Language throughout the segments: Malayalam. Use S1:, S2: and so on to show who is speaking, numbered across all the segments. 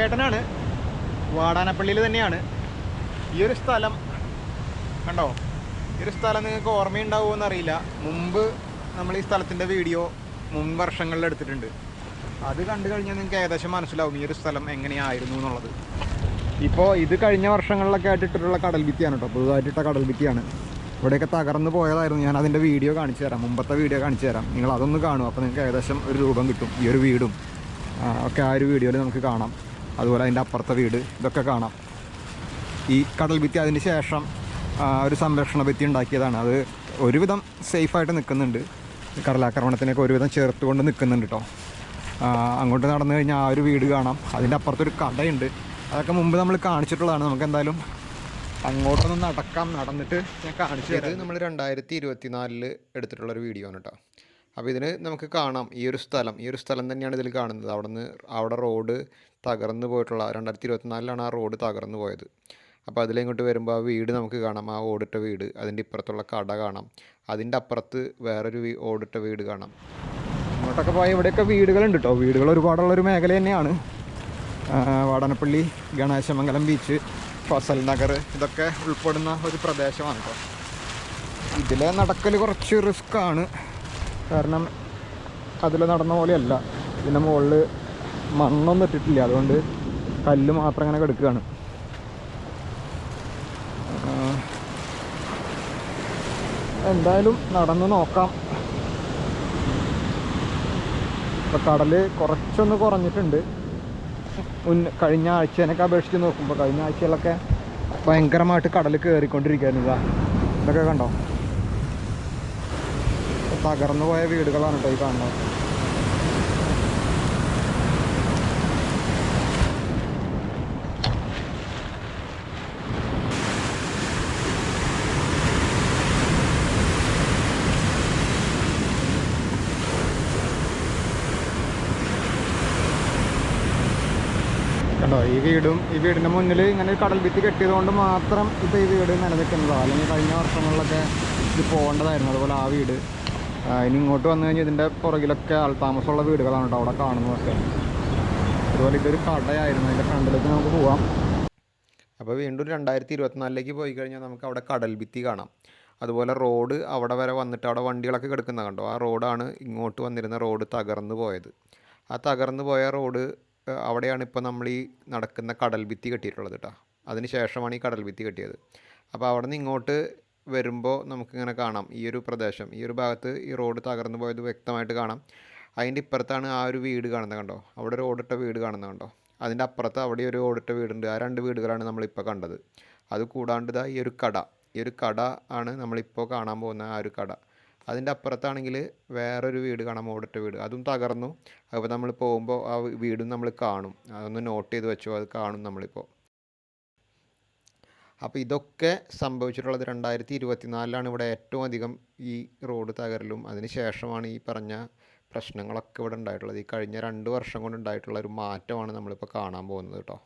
S1: അശോകേട്ടനാണ്, വാടാനപ്പള്ളിയിൽ തന്നെയാണ്. ഈ ഒരു സ്ഥലം കണ്ടോ? ഈ ഒരു സ്ഥലം നിങ്ങൾക്ക് ഓർമ്മയുണ്ടാവുമെന്ന് അറിയില്ല. മുമ്പ് നമ്മൾ ഈ സ്ഥലത്തിൻ്റെ വീഡിയോ മുൻ വർഷങ്ങളിൽ എടുത്തിട്ടുണ്ട്. അത് കണ്ടു കഴിഞ്ഞാൽ നിങ്ങൾക്ക് ഏകദേശം മനസ്സിലാവും ഈ ഒരു സ്ഥലം എങ്ങനെയായിരുന്നു എന്നുള്ളത്. ഇപ്പോൾ ഇത് കഴിഞ്ഞ വർഷങ്ങളിലൊക്കെ ആയിട്ടിട്ടുള്ള കടൽ ഭിത്തിയാണ് കേട്ടോ, പുതുതായിട്ടിട്ട കടൽ ഭിത്തിയാണ്. ഇവിടെയൊക്കെ തകർന്ന് പോയതായിരുന്നു. ഞാൻ അതിൻ്റെ വീഡിയോ കാണിച്ചു തരാം, മുമ്പത്തെ വീഡിയോ കാണിച്ചു തരാം. നിങ്ങൾ അതൊന്ന് കാണും, അപ്പോൾ നിങ്ങൾക്ക് ഏകദേശം ഒരു രൂപം കിട്ടും. ഈ ഒരു വീടും ഒക്കെ ആ ഒരു വീഡിയോയിൽ നമുക്ക് കാണാം. അതുപോലെ അതിൻ്റെ അപ്പുറത്തെ വീട് ഇതൊക്കെ കാണാം. ഈ കടൽ ഭിത്തി അതിന് ശേഷം ഒരു സംരക്ഷണ ഭിത്തി ഉണ്ടാക്കിയതാണ്. അത് ഒരുവിധം സേഫായിട്ട് നിൽക്കുന്നുണ്ട്. കടലാക്രമണത്തിനൊക്കെ ഒരുവിധം ചേർത്തുകൊണ്ട് നിൽക്കുന്നുണ്ട് കേട്ടോ. അങ്ങോട്ട് നടന്നു കഴിഞ്ഞാൽ ആ ഒരു വീട് കാണാം. അതിൻ്റെ അപ്പുറത്തൊരു കടയുണ്ട്. അതൊക്കെ മുമ്പ് നമ്മൾ കാണിച്ചിട്ടുള്ളതാണ്. നമുക്ക് എന്തായാലും അങ്ങോട്ടൊന്ന് നടന്നിട്ട് ഞാൻ കാണിച്ചു തരാം. ഇത് നമ്മൾ 2024 എടുത്തിട്ടുള്ളൊരു വീഡിയോ ആണ് കേട്ടോ. അപ്പോൾ ഇതിന് നമുക്ക് കാണാം ഈ ഒരു സ്ഥലം തന്നെയാണ് ഇതിൽ കാണുന്നത്. അവിടെ റോഡ് തകർന്നു പോയിട്ടുള്ള 2024 ആ റോഡ് തകർന്നു പോയത്. അപ്പോൾ അതിലിങ്ങോട്ട് വരുമ്പോൾ ആ വീട് നമുക്ക് കാണാം, ആ ഓടിട്ട വീട്. അതിൻ്റെ ഇപ്പുറത്തുള്ള കട കാണാം. അതിൻ്റെ അപ്പുറത്ത് വേറൊരു ഓടിട്ട വീട് കാണാം. അങ്ങോട്ടൊക്കെ പോയാൽ ഇവിടെയൊക്കെ വീടുകളുണ്ട് കേട്ടോ. വീടുകൾ ഒരുപാടുള്ളൊരു മേഖല തന്നെയാണ്. വാടാനപ്പള്ളി, ഗണേശമംഗലം ബീച്ച്, ഫസൽ നഗർ ഇതൊക്കെ ഉൾപ്പെടുന്ന ഒരു പ്രദേശമാണ് കേട്ടോ. ഇതിലെ നടക്കൽ കുറച്ച് റിസ്ക്കാണ്. കാരണം അതിൽ നടന്ന പോലെയല്ല. ഇതിൻ്റെ മുകളിൽ മണ്ണൊന്നും ഇട്ടിട്ടില്ല, അതുകൊണ്ട് കല്ല് മാത്രം അങ്ങനെ കിടക്കുകയാണ്. എന്തായാലും നടന്ന് നോക്കാം. ഇപ്പോൾ കടൽ കുറച്ചൊന്ന് കുറഞ്ഞിട്ടുണ്ട് കഴിഞ്ഞ ആഴ്ചേനൊക്കെ അപേക്ഷിച്ച് നോക്കുമ്പോൾ. കഴിഞ്ഞ ആഴ്ചയിലൊക്കെ ഭയങ്കരമായിട്ട് കടൽ കയറിക്കൊണ്ടിരിക്കുകയായിരുന്നു. ഇതൊക്കെ കണ്ടോ? തകർന്നു പോയ വീടുകളാണ് കേട്ടോ ഈ കാണുന്നത്. കണ്ടോ? ഈ വീടിൻ്റെ മുന്നിൽ ഇങ്ങനെ കടൽ ഭിത്തി കെട്ടിയതുകൊണ്ട് മാത്രം ഇപ്പോൾ ഈ വീട് നിലനിൽക്കുന്നതാണ്. അല്ലെങ്കിൽ കഴിഞ്ഞ വർഷങ്ങളിലൊക്കെ ഇത് പോകേണ്ടതായിരുന്നു. അതുപോലെ ആ വീട് ഇനി ഇങ്ങോട്ട് വന്നു കഴിഞ്ഞാൽ ഇതിൻ്റെ പുറകിലൊക്കെ ആൾത്താമസമുള്ള വീടുകളാണ് കേട്ടോ അവിടെ കാണുന്നതൊക്കെ. അതുപോലെ ഇതൊരു കടയായിരുന്നു. അതിൻ്റെ ഫ്രണ്ടിലേക്ക് നമുക്ക് പോവാം. അപ്പോൾ വീണ്ടും 2024 പോയി കഴിഞ്ഞാൽ നമുക്ക് അവിടെ കടൽ ഭിത്തി കാണാം. അതുപോലെ റോഡ് അവിടെ വരെ വന്നിട്ട് അവിടെ വണ്ടികളൊക്കെ കിടക്കുന്ന കണ്ടോ? ആ റോഡാണ് ഇങ്ങോട്ട് വന്നിരുന്ന റോഡ് തകർന്നു പോയത്. ആ തകർന്നു പോയ റോഡ് അവിടെയാണ് ഇപ്പോൾ നമ്മൾ ഈ നടക്കുന്ന കടൽ ഭിത്തി കെട്ടിയിട്ടുള്ളത് കേട്ടോ. അതിന് ശേഷമാണ് ഈ കടൽ ഭിത്തി കെട്ടിയത്. അപ്പോൾ അവിടെ നിന്ന് ഇങ്ങോട്ട് വരുമ്പോൾ നമുക്കിങ്ങനെ കാണാം ഈ ഒരു പ്രദേശം, ഈ ഒരു ഭാഗത്ത് ഈ റോഡ് തകർന്നു പോയത് വ്യക്തമായിട്ട് കാണാം. അതിൻ്റെ ഇപ്പുറത്താണ് ആ ഒരു വീട് കാണുന്നത് കണ്ടോ? അവിടെ ഒരു ഓടിട്ട വീട് കാണുന്നത് കണ്ടോ? അതിൻ്റെ അപ്പുറത്ത് അവിടെ ഒരു ഓടിട്ട വീടുണ്ട്. ആ 2 വീടുകളാണ് നമ്മളിപ്പോൾ കണ്ടത്. അത് കൂടാണ്ട് ഈ ഒരു കട ആണ് നമ്മളിപ്പോൾ കാണാൻ പോകുന്ന ആ ഒരു കട. അതിൻ്റെ അപ്പുറത്താണെങ്കിൽ വേറൊരു വീട് കാണാം, ഓടിട്ട വീട്. അതും തകർന്നു. അപ്പോൾ നമ്മൾ പോകുമ്പോൾ ആ വീടും നമ്മൾ കാണും. അതൊന്ന് നോട്ട് ചെയ്ത് വെച്ചോ, അത് കാണും നമ്മളിപ്പോൾ. അപ്പോൾ ഇതൊക്കെ സംഭവിച്ചിട്ടുള്ളത് 2024 ഇവിടെ ഏറ്റവും അധികം ഈ റോഡ് തകരലും അതിന് ശേഷമാണ് ഈ പറഞ്ഞ പ്രശ്നങ്ങളൊക്കെ ഇവിടെ ഉണ്ടായിട്ടുള്ളത്. ഈ കഴിഞ്ഞ 2 വർഷം കൊണ്ട് ഉണ്ടായിട്ടുള്ള ഒരു മാറ്റമാണ് നമ്മളിപ്പോൾ കാണാൻ പോകുന്നത് കേട്ടോ.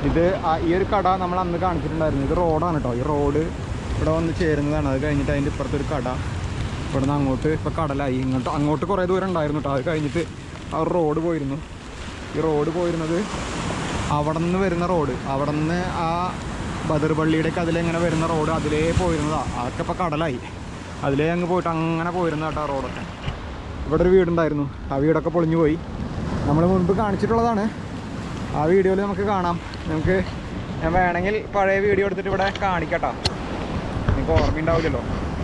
S1: ഇത് ഈ ഒരു കട നമ്മൾ അന്ന് കാണിച്ചിട്ടുണ്ടായിരുന്നു. ഇത് റോഡാണ് കേട്ടോ. ഈ റോഡ് ഇവിടെ വന്ന് ചേരുന്നതാണ്. അത് കഴിഞ്ഞിട്ട് അതിൻ്റെ ഇപ്പുറത്തൊരു കട. ഇവിടെ നിന്ന് അങ്ങോട്ട് ഇപ്പോൾ കടലായി. അങ്ങോട്ട് കുറേ ദൂരം ഉണ്ടായിരുന്നു കേട്ടോ. അത് കഴിഞ്ഞിട്ട് ആ റോഡ് പോയിരുന്നു. ഈ റോഡ് പോയിരുന്നത് അവിടെ നിന്ന് വരുന്ന റോഡ്, അവിടെ നിന്ന് ആ ബദർപള്ളിയുടെയൊക്കെ അതിലെങ്ങനെ വരുന്ന റോഡ് അതിലേ പോയിരുന്നതാണ്. അതൊക്കെ ഇപ്പോൾ കടലായി. അതിലേ അങ്ങ് പോയിട്ട് അങ്ങനെ പോയിരുന്ന കേട്ടോ റോഡൊക്കെ. ഇവിടെ ഒരു വീടുണ്ടായിരുന്നു, ആ വീടൊക്കെ പൊളിഞ്ഞു പോയി. നമ്മൾ മുൻപ് കാണിച്ചിട്ടുള്ളതാണ്. ആ വീഡിയോയിൽ നമുക്ക് കാണാം. ഞാൻ വേണമെങ്കിൽ പഴയ വീഡിയോ എടുത്തിട്ട് ഇവിടെ കാണിക്കട്ടോ. നിങ്ങൾക്ക് ഓർമ്മയുണ്ടാവില്ലല്ലോ.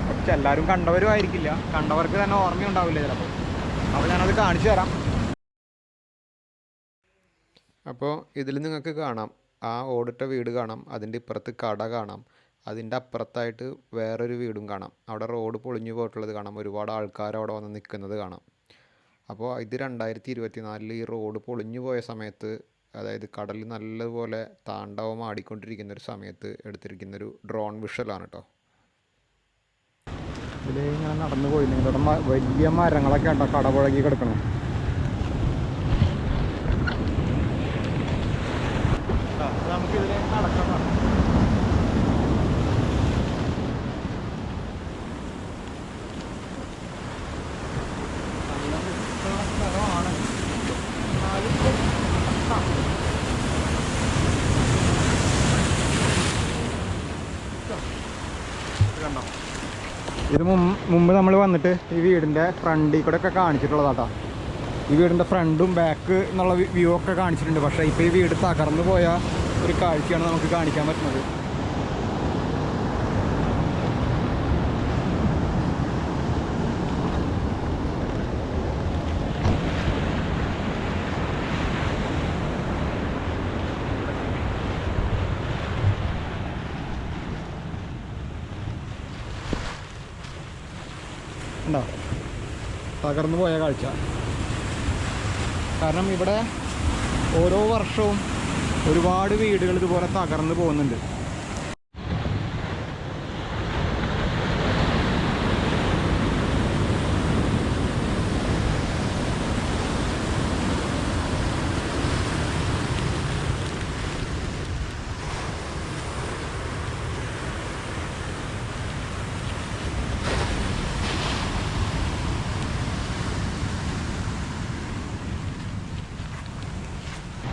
S1: പക്ഷെ എല്ലാവരും കണ്ടവരും ആയിരിക്കില്ല, കണ്ടവർക്ക് തന്നെ ഓർമ്മയുണ്ടാവില്ല ചിലപ്പോൾ. അപ്പോൾ ഞാനത് കാണിച്ചു തരാം. അപ്പോൾ ഇതിൽ നിങ്ങൾക്ക് കാണാം ആ ഓടിട്ട വീട് കാണാം. അതിൻ്റെ ഇപ്പുറത്ത് കട കാണാം. അതിൻ്റെ അപ്പുറത്തായിട്ട് വേറൊരു വീടും കാണാം. അവിടെ റോഡ് പൊളിഞ്ഞു പോയിട്ടുള്ളത് കാണാം. ഒരുപാട് ആൾക്കാർ അവിടെ വന്ന് നിൽക്കുന്നത് കാണാം. അപ്പോൾ ഇത് 2024 ഈ റോഡ് പൊളിഞ്ഞു പോയ സമയത്ത് അതായത് കടൽ നല്ലതുപോലെ താണ്ഡവം ആടിക്കൊണ്ടിരിക്കുന്ന ഒരു സമയത്ത് എടുത്തിരിക്കുന്നൊരു ഡ്രോൺ വിഷ്വലാണ് കേട്ടോ. ഇതിൽ ഇങ്ങനെ നടന്നു പോയില്ലെങ്കിൽ ഇവിടെ വലിയ മരങ്ങളൊക്കെ ഉണ്ടോ കടപുഴകി കിടക്കണം. നമുക്കിതിൽ നടക്കാം. ഇത് മുമ്പ് നമ്മൾ വന്നിട്ട് ഈ വീടിൻ്റെ ഫ്രണ്ടിൽ കൂടെ ഒക്കെ കാണിച്ചിട്ടുള്ളതാട്ടോ. ഈ വീടിൻ്റെ ഫ്രണ്ടും ബാക്ക് എന്നുള്ള വ്യൂ ഒക്കെ കാണിച്ചിട്ടുണ്ട്. പക്ഷേ ഇപ്പോൾ ഈ വീട് തകർന്നു പോയ ഒരു കാഴ്ചയാണ് നമുക്ക് കാണിക്കാൻ പറ്റുന്നത്. ഉണ്ടോ തകർന്നു പോയ കാഴ്ച. കാരണം ഇവിടെ ഓരോ വർഷവും ഒരുപാട് വീടുകൾ ഇതുപോലെ തകർന്നു പോകുന്നുണ്ട്.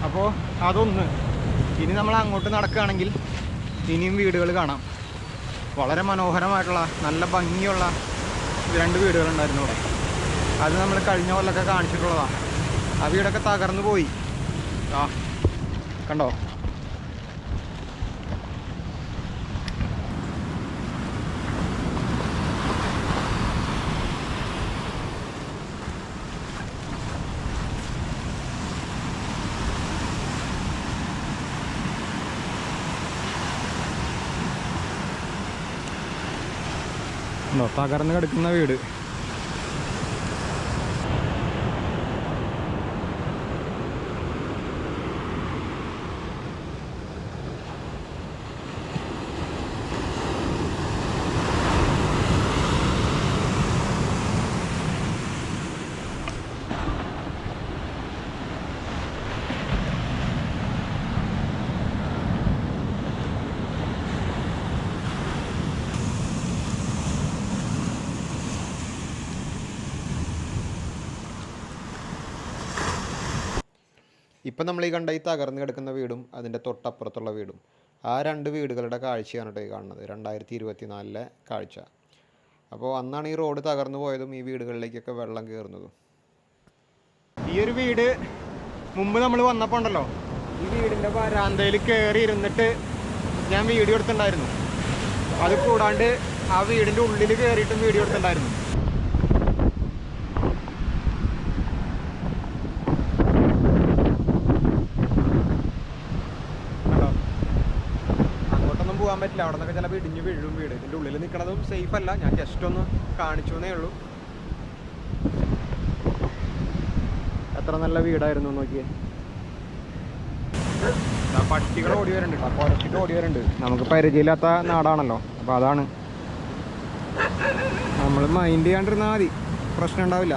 S1: അപ്പോൾ അതൊന്ന്. ഇനി നമ്മൾ അങ്ങോട്ട് നടക്കുകയാണെങ്കിൽ ഇനിയും വീടുകൾ കാണാം. വളരെ മനോഹരമായിട്ടുള്ള നല്ല ഭംഗിയുള്ള 2 വീടുകളുണ്ടായിരുന്നു ഇവിടെ. അത് നമ്മൾ കഴിഞ്ഞ കൊല്ലമൊക്കെ കാണിച്ചിട്ടുള്ളതാണ്. ആ വീടൊക്കെ തകർന്നു പോയി. കണ്ടോ? തകർന്ന് കിടക്കുന്ന വീട്. ഇപ്പം നമ്മൾ ഈ കണ്ട ഈ തകർന്ന് കിടക്കുന്ന വീടും അതിൻ്റെ തൊട്ടപ്പുറത്തുള്ള വീടും ആ 2 വീടുകളുടെ കാഴ്ചയാണ് കേട്ടോ ഈ കാണുന്നത്. 2024 കാഴ്ച. അപ്പോൾ അന്നാണ് ഈ റോഡ് തകർന്നു പോയതും ഈ വീടുകളിലേക്കൊക്കെ വെള്ളം കയറുന്നതും. ഈ ഒരു വീട് മുമ്പ് നമ്മൾ വന്നപ്പോൾ ഉണ്ടല്ലോ, ഈ വീടിൻ്റെ വരാന്തയിൽ കയറി ഇരുന്നിട്ട് ഞാൻ വീഡിയോ എടുത്തിട്ടുണ്ടായിരുന്നു. അത് കൂടാണ്ട് ആ വീടിൻ്റെ ഉള്ളിൽ കയറിയിട്ടും വീഡിയോ എടുത്തിട്ടുണ്ടായിരുന്നു. പോകാൻ പറ്റില്ല, അവിടെ നിന്നൊക്കെ ചിലപ്പോൾ ഇടിഞ്ഞ് വീഴും വീട്. ഇതിൻ്റെ ഉള്ളിൽ നിൽക്കണതും സേഫ് അല്ല. ഞാൻ ജസ്റ്റ് ഒന്ന് കാണിച്ചു എന്നേ ഉള്ളൂ. എത്ര നല്ല വീടായിരുന്നു നോക്കിയേ. പട്ടികൾ ഓടി വരുന്നുണ്ട് കേട്ടോ, പുറത്തിട്ട് ഓടി വരുന്നുണ്ട്. നമുക്ക് പരിചയമില്ലാത്ത നാടാണല്ലോ, അപ്പോൾ അതാണ്. നമ്മൾ മൈൻഡ് ചെയ്യാണ്ടിരുന്നാൽ മതി, പ്രശ്നം ഉണ്ടാവില്ല.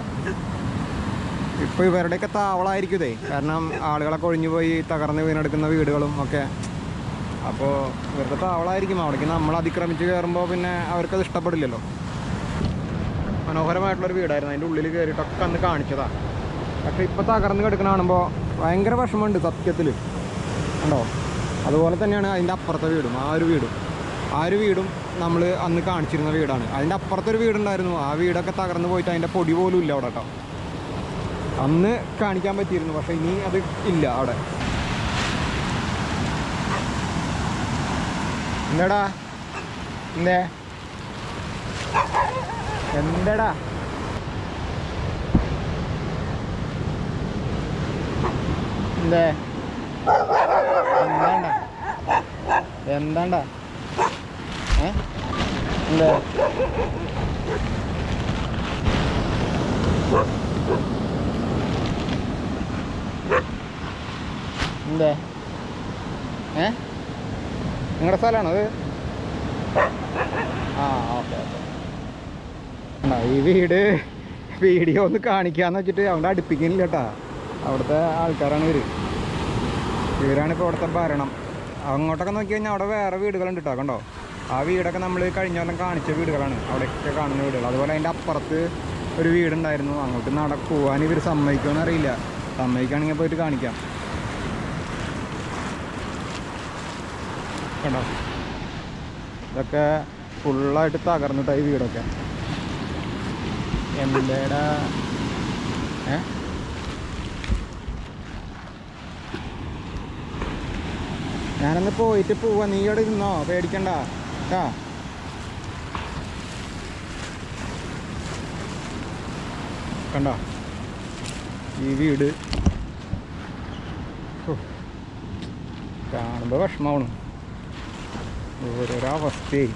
S1: ഇപ്പോൾ ഇവരുടെയൊക്കെ താവളമായിരിക്കും ഇതേ. കാരണം ആളുകളൊക്കെ ഒഴിഞ്ഞു പോയി തകർന്ന് വീണെടുക്കുന്ന വീടുകളും ഒക്കെ. അപ്പോൾ ഇവരുടെ താവളമായിരിക്കും. അവിടേക്ക് നമ്മൾ അതിക്രമിച്ച് കയറുമ്പോൾ പിന്നെ അവർക്കത് ഇഷ്ടപ്പെടില്ലല്ലോ. മനോഹരമായിട്ടുള്ളൊരു വീടായിരുന്നു. അതിൻ്റെ ഉള്ളിൽ കയറിയിട്ടൊക്കെ അന്ന് കാണിച്ചതാണ്. പക്ഷേ ഇപ്പോൾ തകർന്ന് കിടക്കുന്ന കാണുമ്പോൾ ഭയങ്കര വിഷമമുണ്ട് സത്യത്തിൽ. ഉണ്ടോ? അതുപോലെ തന്നെയാണ് അതിൻ്റെ അപ്പുറത്തെ വീടും. ആ ഒരു വീടും നമ്മൾ അന്ന് കാണിച്ചിരുന്ന വീടാണ്. അതിൻ്റെ അപ്പുറത്തൊരു വീടുണ്ടായിരുന്നു. ആ വീടൊക്കെ തകർന്ന് പോയിട്ട് അതിൻ്റെ പൊടി പോലും ഇല്ല അവിടെ കേട്ടോ. അന്ന് കാണിക്കാൻ പറ്റിയിരുന്നു, പക്ഷേ ഇനി അത് ഇല്ല അവിടെ. എന്താടാ എന്താടാ എന്താണ്ടാ എന്താ എന്താ നിങ്ങളുടെ സ്ഥലമാണോ അത്? ആ ഓക്കെ ഓക്കെ. ഈ വീഡിയോ ഒന്ന് കാണിക്കാന്ന് വെച്ചിട്ട് അവിടെ അടുപ്പിക്കുന്നില്ല കേട്ടാ. അവിടുത്തെ ആൾക്കാരാണ് ഇവരാണിപ്പോൾ ഇവിടുത്തെ ഭരണം. അങ്ങോട്ടൊക്കെ നോക്കി കഴിഞ്ഞാൽ അവിടെ വേറെ വീടുകളുണ്ട് കേട്ടോ. കണ്ടോ, ആ വീടൊക്കെ നമ്മൾ കഴിഞ്ഞ കൊല്ലം കാണിച്ച വീടുകളാണ്, അവിടെയൊക്കെ കാണുന്ന വീടുകൾ. അതുപോലെ അതിൻ്റെ അപ്പുറത്ത് ഒരു വീടുണ്ടായിരുന്നു. അങ്ങോട്ട് പോകാൻ ഇവർ സമ്മതിക്കുമെന്ന് അറിയില്ല. സമ്മതിക്കുകയാണെങ്കിൽ പോയിട്ട് കാണിക്കാം. കണ്ടോ, ഇതൊക്കെ ഫുള്ളായിട്ട് തകർന്നിട്ടായി വീടൊക്കെ. എംഎൽഎയുടെ ഞാനൊന്ന് പോയിട്ട് പോവാ, നീ ഇവിടെ ഇരുന്നോ, പേടിക്കണ്ട കേട്ടാ. കണ്ടോ ഈ വീട് കാണുമ്പോൾ വിഷമമാണ്. ഓരോരോ അവസ്ഥയായി.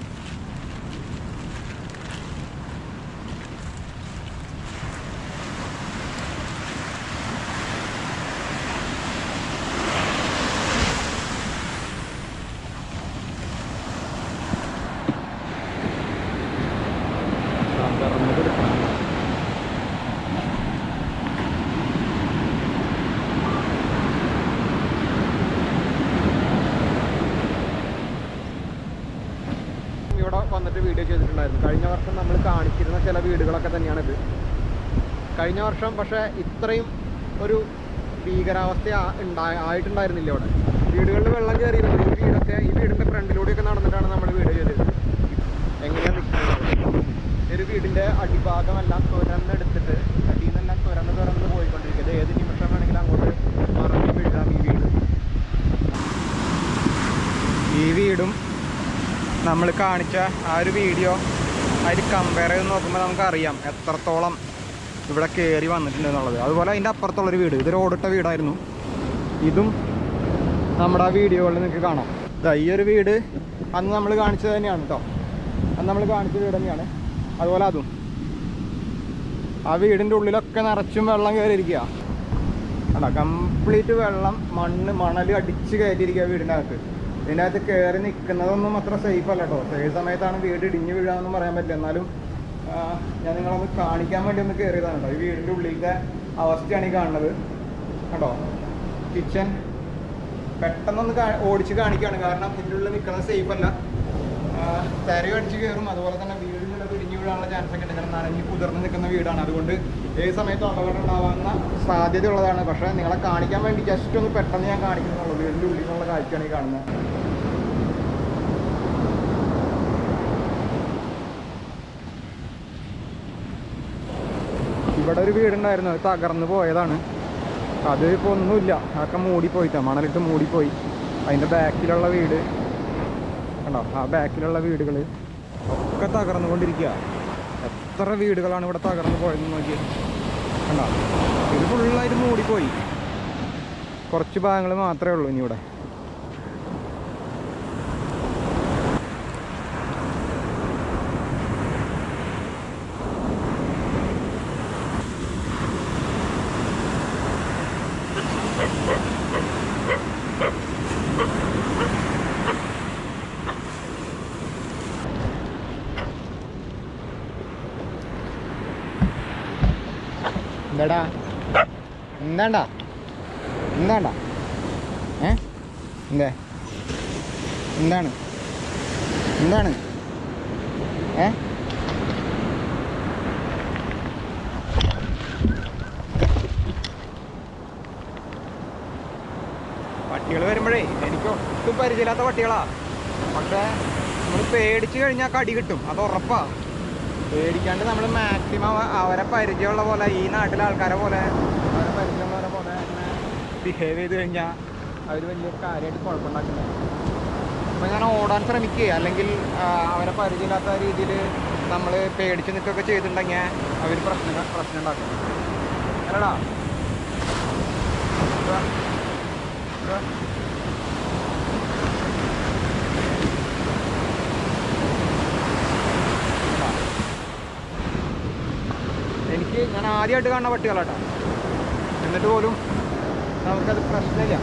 S1: ഇവിടെ വന്നിട്ട് വീഡിയോ ചെയ്തിട്ടുണ്ടായിരുന്നു. കഴിഞ്ഞ വർഷം നമ്മൾ കാണിച്ചിരുന്ന ചില വീടുകളൊക്കെ തന്നെയാണിത്. കഴിഞ്ഞ വർഷം പക്ഷേ ഇത്രയും ഒരു ഭീകരാവസ്ഥ ആയിട്ടുണ്ടായിരുന്നില്ല. ഇവിടെ വീടുകളിൽ വെള്ളം കയറിയിരുന്നു. ഈ വീടിൻ്റെ ഫ്രണ്ടിലൂടെയൊക്കെ നടന്നിട്ടാണ് നമ്മൾ വീഡിയോ ചെയ്തത്. എങ്ങനെയാണ് നിൽക്കുന്നത്, ഒരു വീടിൻ്റെ അടിഭാഗമെല്ലാം തുരന്നെടുത്തിട്ട് അടിയിൽ നിന്നെല്ലാം തുരന്ന് പോയിക്കൊണ്ടിരിക്കുന്നത്. ഏത് നിമിഷം വേണമെങ്കിലും അങ്ങോട്ട് മറന്നു വീഴാം ഈ വീടും നമ്മൾ കാണിച്ച ആ ഒരു വീഡിയോ അതിൽ കമ്പയർ ചെയ്ത് നോക്കുമ്പോൾ നമുക്കറിയാം എത്രത്തോളം ഇവിടെ കയറി വന്നിട്ടുണ്ട് എന്നുള്ളത്. അതുപോലെ അതിൻ്റെ അപ്പുറത്തുള്ളൊരു വീട്, ഇതൊരു ഓടിട്ട വീടായിരുന്നു. ഇതും നമ്മുടെ ആ വീഡിയോകളിൽ നിങ്ങൾക്ക് കാണാം. ഈ ഒരു വീട് അന്ന് നമ്മൾ കാണിച്ചത് തന്നെയാണ് കേട്ടോ. അന്ന് നമ്മൾ കാണിച്ച വീട് തന്നെയാണ്. അതുപോലെ അതും ആ വീടിൻ്റെ ഉള്ളിലൊക്കെ നിറച്ചും വെള്ളം കയറിയിരിക്കുക. അല്ല, കംപ്ലീറ്റ് വെള്ളം, മണൽ അടിച്ച് കയറ്റിയിരിക്കുക വീടിൻ്റെ അകത്ത്. ഇതിൻ്റെ അകത്ത് കയറി നിൽക്കുന്നതൊന്നും അത്ര സേഫ് അല്ല കേട്ടോ. ഏത് സമയത്താണ് വീട് ഇടിഞ്ഞ് വീഴാമെന്നും പറയാൻ പറ്റില്ല. എന്നാലും ഞാൻ നിങ്ങളൊന്ന് കാണിക്കാൻ വേണ്ടി ഒന്ന് കയറിയതാണ് കേട്ടോ. ഈ വീടിൻ്റെ ഉള്ളിലത്തെ അവസ്ഥയാണ് ഈ കാണുന്നത്. കേട്ടോ, കിച്ചൺ പെട്ടെന്നൊന്ന് ഓടിച്ച് കാണിക്കുകയാണ്. കാരണം ഇതിൻ്റെ ഉള്ളിൽ നിൽക്കുന്നത് സേഫ് അല്ല. തരയും അടിച്ച് കയറും. അതുപോലെ തന്നെ വീടിനുള്ള ഇടിഞ്ഞ് വീഴാനുള്ള ചാൻസ് ഒക്കെ ഉണ്ട്. കാരണം നനഞ്ഞ് കുതിർന്ന് നിൽക്കുന്ന വീടാണ്. അതുകൊണ്ട് ഏത് സമയത്തും അപകടം ഉണ്ടാവാവുന്ന സാധ്യത ഉള്ളതാണ്. പക്ഷേ നിങ്ങളെ കാണിക്കാൻ വേണ്ടി ജസ്റ്റ് ഒന്ന് പെട്ടെന്ന് ഞാൻ കാണിക്കുന്നുള്ളൂ. വീടിൻ്റെ ഉള്ളിൽ നിന്നുള്ള കാഴ്ചയാണ് ഈ കാണുന്നത്. ഇവിടെ ഒരു വീടുണ്ടായിരുന്നു, അത് തകർന്നു പോയതാണ്. അത് ഇപ്പോൾ ഒന്നുമില്ല, അതൊക്കെ മൂടിപ്പോയിട്ടാണ്, മണലിട്ട് മൂടിപ്പോയി. അതിൻ്റെ ബാക്കിലുള്ള വീട് കണ്ടോ, ആ ബാക്കിലുള്ള വീടുകൾ ഒക്കെ തകർന്നുകൊണ്ടിരിക്കുക. എത്ര വീടുകളാണ് ഇവിടെ തകർന്നു പോയതെന്ന് നോക്കി കണ്ടോ. ഇത് ഫുള്ളായിട്ട് മൂടിപ്പോയി. കുറച്ച് ഭാഗങ്ങൾ മാത്രമേ ഉള്ളൂ ഇനി ഇവിടെ. എന്താടാ എന്താണ്ടാ എന്താണ്ടാ എന്തേ എന്താണ് എന്താണ് പട്ടികൾ വരുമ്പോഴേ എനിക്ക് ഒട്ടും പരിചയമില്ലാത്ത പട്ടികളാ. പക്ഷേ നമ്മൾ പേടിച്ച് കഴിഞ്ഞാൽ കടി കിട്ടും, അത് ഉറപ്പാണ്. പേടിക്കാണ്ട് നമ്മൾ മാക്സിമം അവരെ പരിചയമുള്ള പോലെ, ഈ നാട്ടിലെ ആൾക്കാരെ പോലെ, അവരെ പരിചയമുള്ളവരെ പോലെ തന്നെ ബിഹേവ് ചെയ്ത് കഴിഞ്ഞാൽ അവർ വലിയ കാര്യമായിട്ട് കുഴപ്പമുണ്ടാക്കില്ല. അപ്പോൾ ഞാൻ ഓടാൻ ശ്രമിക്കുക, അല്ലെങ്കിൽ അവരെ പരിചയമില്ലാത്ത രീതിയിൽ നമ്മൾ പേടിച്ച് നിൽക്കുകയൊക്കെ ചെയ്തിട്ടുണ്ടെങ്കിൽ അവർ പ്രശ്നം ഉണ്ടാക്കും. അല്ലടാ ഞാൻ ആദ്യമായിട്ട് കാണുന്ന പട്ടികളാട്ടോ. എന്നിട്ട് പോലും നമുക്കത് പ്രശ്നമില്ല.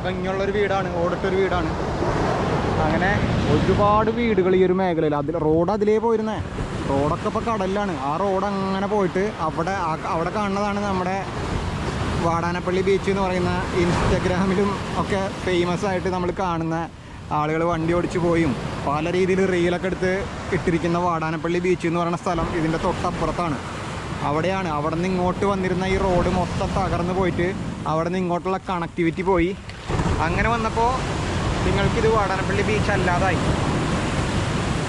S1: ഭംഗിയുള്ളൊരു വീടാണ്, ഓടിട്ടൊരു വീടാണ്. അങ്ങനെ ഒരുപാട് വീടുകൾ ഈ ഒരു മേഖലയിൽ. റോഡ് അതിലേ പോയിരുന്നേ, റോഡൊക്കെ ഇപ്പോൾ കടലിലാണ്. ആ റോഡ് അങ്ങനെ പോയിട്ട് അവിടെ കാണുന്നതാണ് നമ്മുടെ വാടാനപ്പള്ളി ബീച്ച് എന്ന് പറയുന്ന, ഇൻസ്റ്റഗ്രാമിലും ഒക്കെ ഫേമസ് ആയിട്ട് നമ്മൾ കാണുന്ന, ആളുകൾ വണ്ടി ഓടിച്ച് പോയും പല രീതിയിൽ റീലൊക്കെ എടുത്ത് ഇട്ടിരിക്കുന്ന വാടാനപ്പള്ളി ബീച്ച് എന്ന് പറയുന്ന സ്ഥലം ഇതിൻ്റെ തൊട്ടപ്പുറത്താണ്. അവിടെയാണ്. അവിടെ നിന്ന് ഇങ്ങോട്ട് വന്നിരുന്ന ഈ റോഡ് മൊത്തം തകർന്ന് പോയിട്ട് അവിടെ നിന്ന് ഇങ്ങോട്ടുള്ള കണക്ടിവിറ്റി പോയി. അങ്ങനെ വന്നപ്പോൾ നിങ്ങൾക്കിത് വാടാനപ്പള്ളി ബീച്ച് അല്ലാതായി.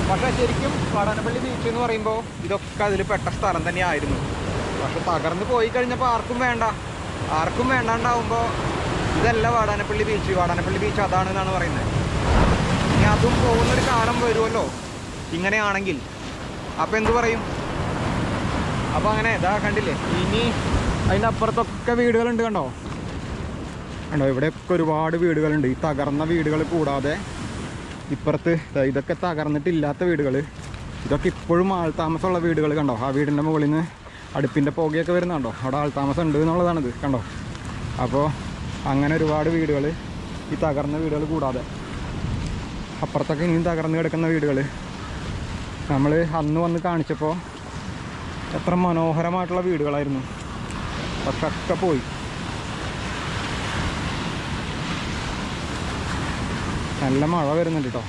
S1: പക്ഷേ ശരിക്കും വാടാനപ്പള്ളി ബീച്ച് എന്ന് പറയുമ്പോൾ ഇതൊക്കെ അതിൽ പെട്ട സ്ഥലം തന്നെയായിരുന്നു. പക്ഷെ തകർന്ന് പോയി കഴിഞ്ഞപ്പോൾ ആർക്കും വേണ്ടാണ്ടാവുമ്പോൾ ഇതല്ല വാടാനപ്പള്ളി ബീച്ച് അതാണെന്നാണ് പറയുന്നത്. ഇനി അതും പോകുന്നൊരു കാലം വരുമല്ലോ ഇങ്ങനെയാണെങ്കിൽ. അപ്പോൾ എന്തു പറയും? അപ്പോൾ അങ്ങനെ ഇതാ കണ്ടില്ലേ, ഇനി അതിൻ്റെ അപ്പുറത്തൊക്കെ വീടുകളുണ്ട്. കണ്ടോ ഇവിടെയൊക്കെ ഒരുപാട് വീടുകളുണ്ട്. ഈ തകർന്ന വീടുകൾ കൂടാതെ ഇപ്പുറത്ത് ഇതൊക്കെ തകർന്നിട്ടില്ലാത്ത വീടുകൾ, ഇതൊക്കെ ഇപ്പോഴും ആൾതാമസമുള്ള വീടുകൾ. കണ്ടോ ആ വീടിൻ്റെ മുകളിൽ നിന്ന് അടുപ്പിൻ്റെ പുകയൊക്കെ വരുന്നുണ്ടോ? അവിടെ ആൾതാമസം ഉണ്ട് എന്നുള്ളതാണിത്. കണ്ടോ? അപ്പോൾ അങ്ങനെ ഒരുപാട് വീടുകൾ, ഈ തകർന്ന വീടുകൾ കൂടാതെ അപ്പുറത്തൊക്കെ ഇനിയും തകർന്ന് കിടക്കുന്ന വീടുകൾ. നമ്മൾ അന്ന് വന്ന് കാണിച്ചപ്പോൾ എത്ര മനോഹരമായിട്ടുള്ള വീടുകളായിരുന്നു, പക്ഷെ ഒക്കെ പോയി. നല്ല മഴ വരുന്നുണ്ട് കേട്ടോ.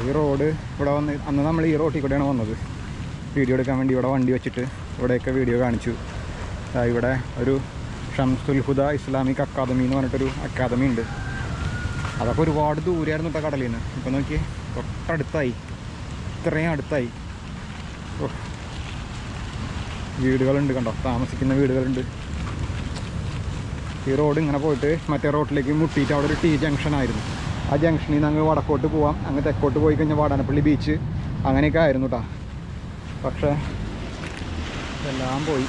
S1: ഈ റോഡ് ഇവിടെ വന്ന് അന്ന് നമ്മൾ ഈ റോട്ടിൽ കൂടെയാണ് വന്നത് വീഡിയോ എടുക്കാൻ വേണ്ടി. ഇവിടെ വണ്ടി വെച്ചിട്ട് ഇവിടെയൊക്കെ വീഡിയോ കാണിച്ചു. ഇവിടെ ഒരു ഷംസുൽ ഹുദ ഇസ്ലാമിക് അക്കാദമി എന്ന് പറഞ്ഞിട്ടൊരു അക്കാദമി ഉണ്ട്. അതൊക്കെ ഒരുപാട് ദൂരെയായിരുന്നു കേട്ടോ കടലിൽ നിന്ന്. ഇപ്പം നോക്കി തൊട്ടടുത്തായി, ഇത്രയും അടുത്തായി. വീടുകളുണ്ട് കണ്ടോ, താമസിക്കുന്ന വീടുകളുണ്ട്. ഈ റോഡ് ഇങ്ങനെ പോയിട്ട് മറ്റേ റോഡിലേക്ക് മുട്ടിയിട്ട് അവിടെ ഒരു T ജംഗ്ഷൻ ആയിരുന്നു. ആ ജംഗ്ഷനിൽ നിന്ന് അങ്ങ് വടക്കോട്ട് പോവാം, അങ്ങ് തെക്കോട്ട് പോയി കഴിഞ്ഞാൽ വാടാനപ്പള്ളി ബീച്ച്, അങ്ങനെയൊക്കെ ആയിരുന്നു കേട്ടോ. പക്ഷേ എല്ലാം പോയി.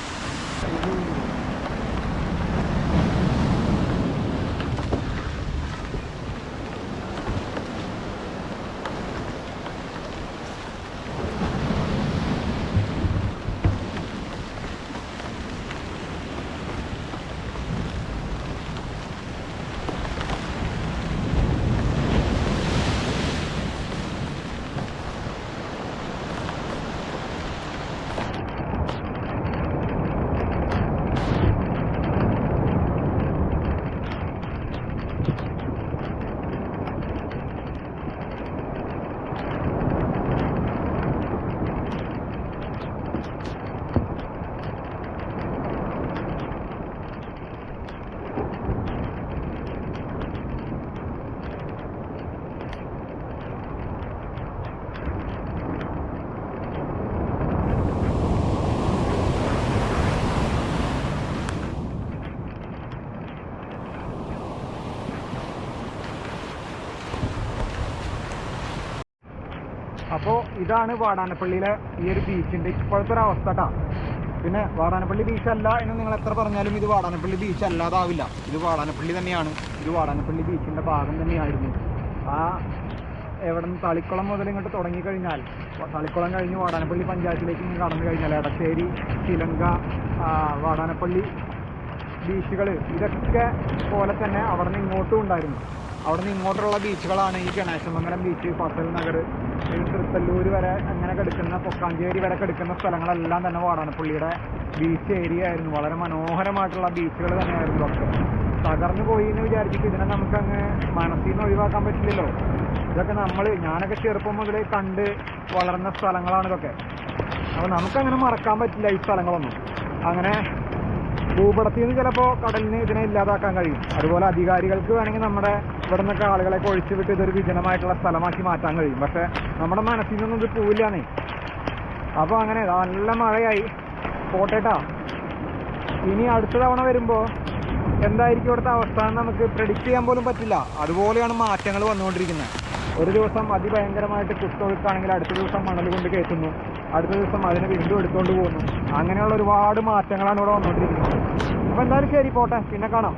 S1: അപ്പോൾ ഇതാണ് വാടാനപ്പള്ളിയിലെ ഈ ഒരു ബീച്ചിൻ്റെ ഇപ്പോഴത്തെ ഒരു അവസ്ഥ കേട്ടോ. പിന്നെ വാടാനപ്പള്ളി ബീച്ചല്ല എന്ന് നിങ്ങൾ എത്ര പറഞ്ഞാലും ഇത് വാടാനപ്പള്ളി ബീച്ച് അല്ലാതാവില്ല. ഇത് വാടാനപ്പള്ളി തന്നെയാണ്. ഇത് വാടാനപ്പള്ളി ബീച്ചിൻ്റെ ഭാഗം തന്നെയായിരുന്നു. എവിടെ നിന്ന് തളിക്കുളം മുതൽ ഇങ്ങോട്ട് തുടങ്ങിക്കഴിഞ്ഞാൽ, തളിക്കുളം കഴിഞ്ഞ് വാടാനപ്പള്ളി പഞ്ചായത്തിലേക്ക് ഇങ്ങനെ കടന്നു കഴിഞ്ഞാൽ എടശ്ശേരി, ചിലങ്ക, വാടാനപ്പള്ളി ബീച്ചുകൾ ഇതൊക്കെ പോലെ തന്നെ അവിടെ നിന്ന് ഇങ്ങോട്ടും ഉണ്ടായിരുന്നു. അവിടെ നിന്ന് ഇങ്ങോട്ടുള്ള ബീച്ചുകളാണ് ഈ ഗണേശമംഗലം ബീച്ച്, ഫസൽ നഗർ, തൃത്തല്ലൂർ വരെ അങ്ങനെ കിടക്കുന്ന, പൊക്കാഞ്ചേരി വരെ കിടക്കുന്ന സ്ഥലങ്ങളെല്ലാം തന്നെ വാടാനപ്പള്ളിയുടെ ബീച്ച് ഏരിയ ആയിരുന്നു. വളരെ മനോഹരമായിട്ടുള്ള ബീച്ചുകൾ തന്നെയായിരുന്നു. ഒക്കെ തകർന്നു പോയി എന്ന് വിചാരിച്ചിട്ട് ഇതിനെ നമുക്കങ്ങ് മനസ്സിൽ നിന്ന് ഒഴിവാക്കാൻ പറ്റില്ലല്ലോ. ഇതൊക്കെ ഞാനൊക്കെ ചെറുപ്പം മുതലേ കണ്ട് വളർന്ന സ്ഥലങ്ങളാണ് ഇതൊക്കെ. അപ്പോൾ നമുക്കങ്ങനെ മറക്കാൻ പറ്റില്ല ഈ സ്ഥലങ്ങളൊന്നും. അങ്ങനെ ഭൂപടത്തിൽ നിന്ന് ചിലപ്പോൾ കടലിന് ഇതിനെ ഇല്ലാതാക്കാൻ കഴിയും. അതുപോലെ അധികാരികൾക്ക് വേണമെങ്കിൽ നമ്മുടെ ഇവിടെ നിന്നൊക്കെ ആളുകളെ ഒഴിച്ചു വിട്ട് ഇതൊരു വിജനമായിട്ടുള്ള സ്ഥലമാക്കി മാറ്റാൻ കഴിയും. പക്ഷേ നമ്മുടെ മനസ്സിൽ നിന്നൊന്നും ഇത് പോവില്ലാന്നേ. അപ്പോൾ അങ്ങനെ നല്ല മഴയായി പോട്ടേട്ടാ. ഇനി അടുത്ത തവണ വരുമ്പോൾ എന്തായിരിക്കും ഇവിടുത്തെ അവസ്ഥ എന്ന് നമുക്ക് പ്രെഡിക്റ്റ് ചെയ്യാൻ പോലും പറ്റില്ല. അതുപോലെയാണ് മാറ്റങ്ങൾ വന്നുകൊണ്ടിരിക്കുന്നത്. ഒരു ദിവസം അതിഭയങ്കരമായിട്ട് കുത്തൊഴുക്കാണെങ്കിൽ അടുത്ത ദിവസം മണൽ കൊണ്ട് കയറ്റുന്നു, അടുത്ത ദിവസം അതിനെ വീണ്ടും എടുത്തുകൊണ്ട് പോകുന്നു. അങ്ങനെയുള്ള ഒരുപാട് മാറ്റങ്ങളാണ് ഇവിടെ വന്നുകൊണ്ടിരിക്കുന്നത്. അപ്പോൾ എന്തായാലും ശരി, പോട്ടെ, പിന്നെ കാണാം.